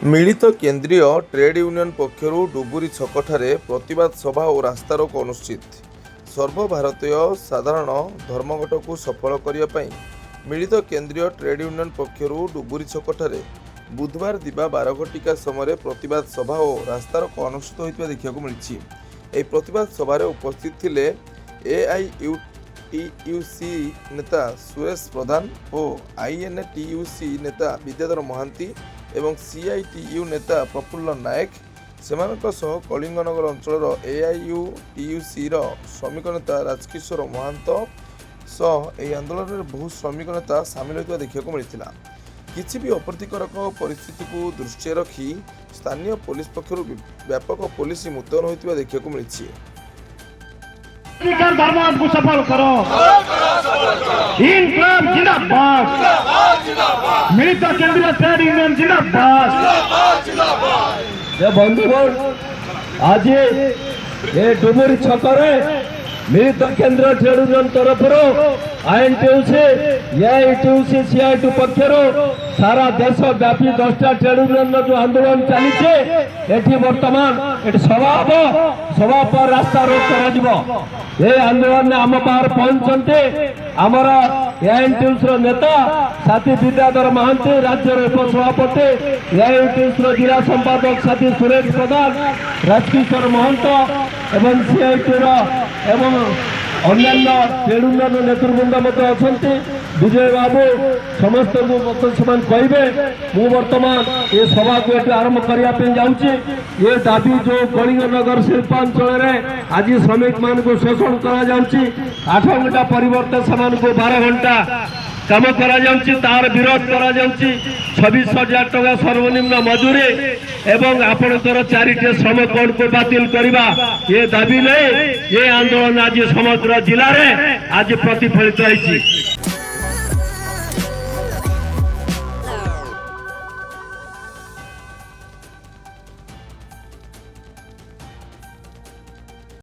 मिलित केंद्रीय trade union पक्षर डुबुरी छकठारे प्रतिवाद सभा और रास्तारोक अनुष्ठित। सर्वभारतीय साधारण धर्मघट को सफल करने मिलित केंद्रीय ट्रेड यूनियन पक्षर डुबुरी छकठारे बुधवार दिबा 12 घटिका समय प्रतिवाद सभा और रास्तारोक अनुष्ठित होता देखा मिली। यह प्रतिवाद सभार उपस्थित थिले एआईटीयूसी नेता सुरेश प्रधान और आईएनटीयूसी नेता विद्याधर महांती एवं सीआईटीयू नेता प्रफुल्ल नायक सेमानक सह कलिंगनगर अंचल एआईटीयूसी श्रमिक नेता राजकिशोर महांत सह यह आंदोलन में बहु श्रमिक नेता सामिल होता देखा मिलता। किसी भी अप्रीतिकर परिस्थिति को दृष्टि रखी स्थानीय पुलिस पक्षर व्यापक पुलिस मुतयन होता देखा मिली। धर्मघट को सफल करो, इनकलाब जिंदाबाद, मिलित केंद्रीय ट्रेड यूनियन जिंदाबाद। बंधुगण आज ये डुबुरी छकरे मिलित केंद्र ट्रेड यूनियन तरफ आईएनटीयूसी एआईटीयूसी सीआईटी पक्षर सारा देश व्यापी 10टा ट्रेड यूनियन जो आंदोलन चली बर्तमान सभा हम सभा पर रास्ता रोक कर आंदोलन में आम पार पहुंचते आमर एआईटीयूसी नेता साथी विद्याधर महांती राज्य उपसभापति एआईटीयूसी जिला संपादक साथी सुरेश प्रधान राजकिशोर महंत एवं सीआईटी एवं अन्य ट्रेड यूनियन नेतृवृंद अच्छा विजय बाबू समस्त कहे मु बर्तमान ये सभा को आरंभ करने जाऊँगी। ये दाबी जो कलिंगनगर शिल्पांचल आज श्रमिक मान को शोषण करा 8 घंटा परिवर्तन से 12 घंटा काम करा तार विरोध करा 26,000 टका सर्वनिम्न मजूरी एवं आपणकर 4टी श्रम कोड को बातिल करवा ये दाबी नहीं ये आंदोलन आज समग्र जिले में आज प्रतिफलित होती।